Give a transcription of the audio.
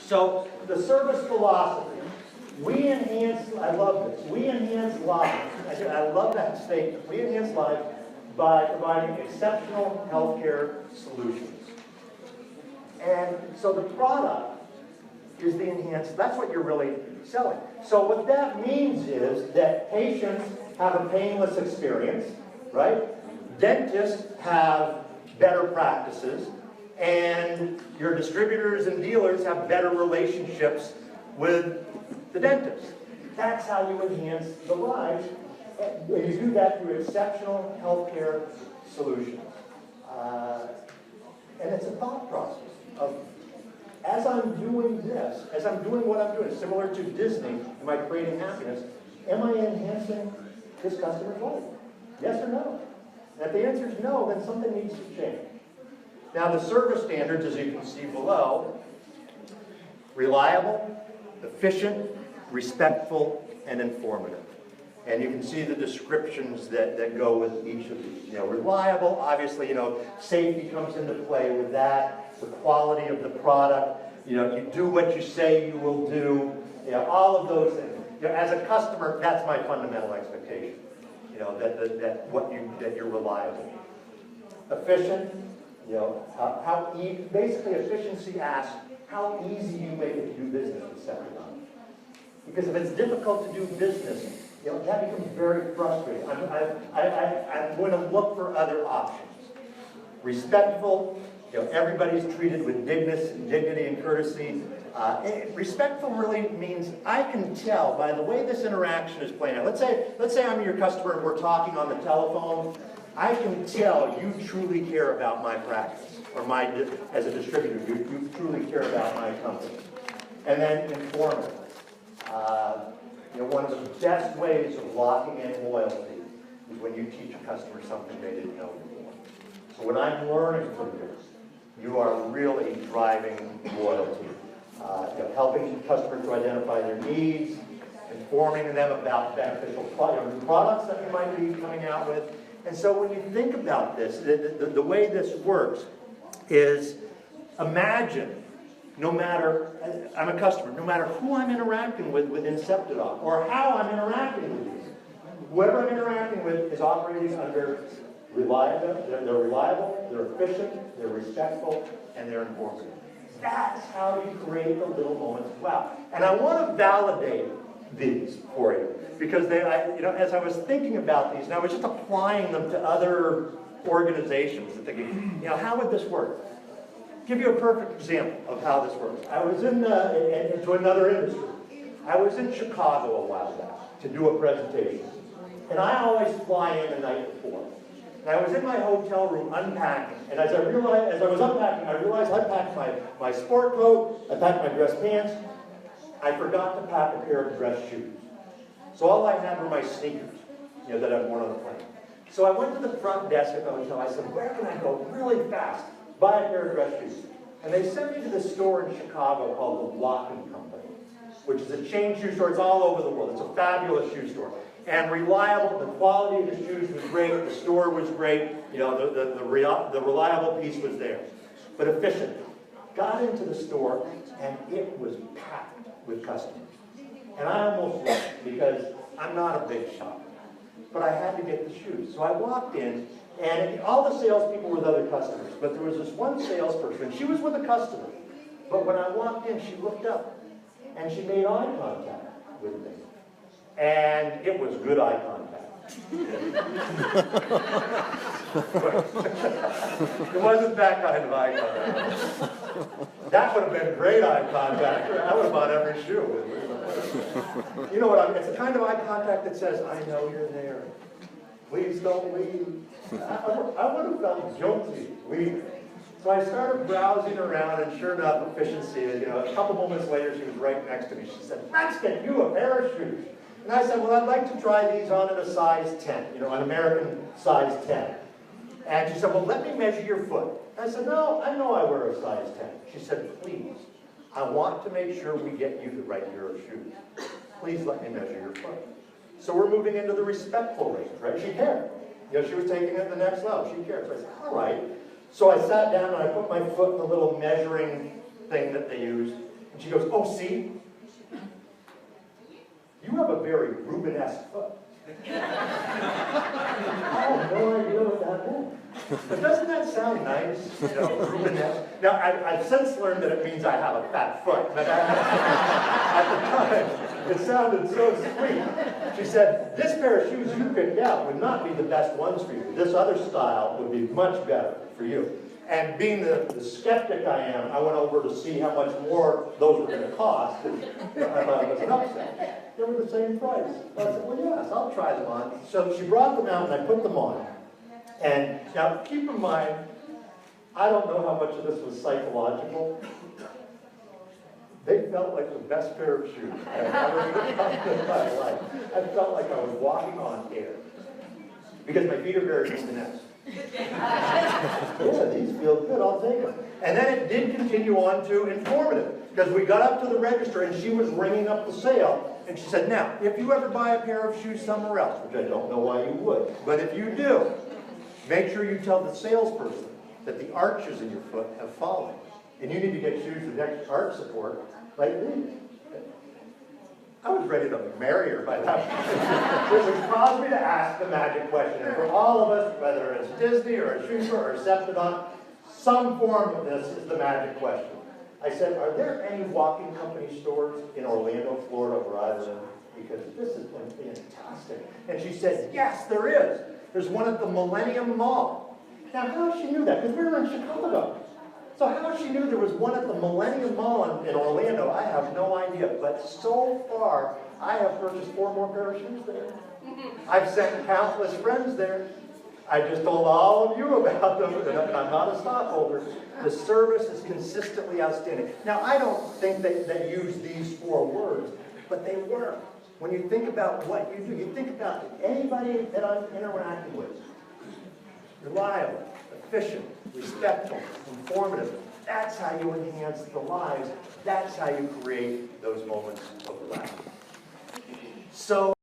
So the service philosophy, we enhance, I love this, we enhance lives. I love that statement. We enhance lives by providing exceptional healthcare solutions. And so the product is the enhanced, that's what you're really selling. So what that means is that patients have a painless experience, right? Dentists have better practices, and your distributors and dealers have better relationships with the dentist. That's how you enhance the lives. And you do that through exceptional healthcare solutions. And it's a thought process of, as I'm doing this, as I'm doing what I'm doing, similar to Disney, am I creating happiness? Am I enhancing this customer's life? Yes or no? And if the answer is no, then something needs to change. Now the service standards, as you can see below, reliable, efficient, respectful, and informative. And you can see the descriptions that go with each of these. You know, reliable, obviously, you know, safety comes into play with that, the quality of the product, you know, you do what you say you will do, you know, all of those things. You know, as a customer, that's my fundamental expectation. You know, that you're reliable. Efficient, you know, basically efficiency asks how easy you make it to do business with Septodont. Because if it's difficult to do business, you know, that becomes very frustrating. I'm going to look for other options. Respectful, you know, everybody's treated with dignity and courtesy. Respectful really means I can tell by the way this interaction is playing out. Let's say I'm your customer and we're talking on the telephone. I can tell you truly care about my practice, or as a distributor, you truly care about my company. And then informative. You know, one of the best ways of locking in loyalty is when you teach a customer something they didn't know before. So when I'm learning from this, you are really driving loyalty. You know, helping customers to identify their needs, informing them about beneficial products that you might be coming out with. And so when you think about this, the way this works is imagine, no matter, I'm a customer, no matter who I'm interacting with within Septodont or how I'm interacting with these, whoever I'm interacting with is operating under reliable, they're reliable, they're efficient, they're respectful, and they're informative. That's how you create the little moments of wow. And I want to validate these for you because you know, as I was thinking about these, and I was just applying them to other organizations and thinking, you know, how would this work? Give you a perfect example of how this works. I was into another industry. I was in Chicago a while back to do a presentation, and I always fly in the night before. And I was in my hotel room unpacking, and as I was unpacking, I realized I packed my sport coat, I packed my dress pants, I forgot to pack a pair of dress shoes. So all I had were my sneakers, you know, that I'd worn on the plane. So I went to the front desk at the hotel, I said, where can I go really fast, buy a pair of dress shoes? And they sent me to this store in Chicago called the Block & Company, which is a chain shoe store, it's all over the world, it's a fabulous shoe store. And reliable, the quality of the shoes was great, the store was great, you know, the reliable piece was there. But efficient. Got into the store, and it was packed with customers. And I almost left because I'm not a big shopper. But I had to get the shoes. So I walked in, and all the salespeople were with other customers, but there was this one salesperson, she was with a customer. But when I walked in, she looked up, and she made eye contact with me. And it was good eye contact. It wasn't that kind of eye contact. That would have been great eye contact. I would have bought every shoe. You know what I mean? It's the kind of eye contact that says, I know you're there. Please don't leave. I would have felt guilty leaving. So I started browsing around, and sure enough, efficiency, you know, a couple moments later, she was right next to me. She said, let's get you a pair of shoes. And I said, well, I'd like to try these on in a size 10, you know, an American size 10. And she said, well, let me measure your foot. And I said, no, I know I wear a size 10. She said, please, I want to make sure we get you the right pair of shoes. Please let me measure your foot. So we're moving into the respectful range, right? She cared. You know, she was taking it to the next level. She cared. So I said, all right. So I sat down and I put my foot in the little measuring thing that they use. And she goes, oh, see? You have a very Rubenesque foot. I have no idea what that meant. But doesn't that sound nice? You know, Rubenesque. Now, I've since learned that it means I have a fat foot, but at the time, it sounded so sweet. She said, this pair of shoes you picked out would not be the best ones for you. This other style would be much better for you. And being the skeptic I am, I went over to see how much more those were going to cost. I thought it was an upset. They were the same price. I said, well, yes, I'll try them on. So she brought them out, and I put them on. And now, keep in mind, I don't know how much of this was psychological. They felt like the best pair of shoes I've ever felt in my life. I felt like I was walking on air. Because my feet are very Rubenesque. Yeah, these feel good, I'll take them. And then it did continue on to informative, because we got up to the register and she was ringing up the sale, and she said, now, if you ever buy a pair of shoes somewhere else, which I don't know why you would, but if you do, make sure you tell the salesperson that the arches in your foot have fallen, and you need to get shoes with extra arch support like these. I was ready to marry her by that point. Which caused me to ask the magic question. And for all of us, whether it's Disney or a shoe store or a Septodont, some form of this is the magic question. I said, are there any walking company stores in Orlando, Florida, where I live? Because this has been fantastic. And she said, yes, there is. There's one at the Millennium Mall. Now, how she knew that? Because we were in Chicago. So how she knew there was one at the Millennium Mall in Orlando, I have no idea. But so far, I have purchased 4 more pair of shoes there. I've sent countless friends there. I just told all of you about them, and I'm not a stockholder. The service is consistently outstanding. Now, I don't think that they use these 4 words, but they work. When you think about what you do, you think about anybody that I'm interacting with. Reliable, efficient, respectful, informative. That's how you enhance the lives. That's how you create those moments of life. So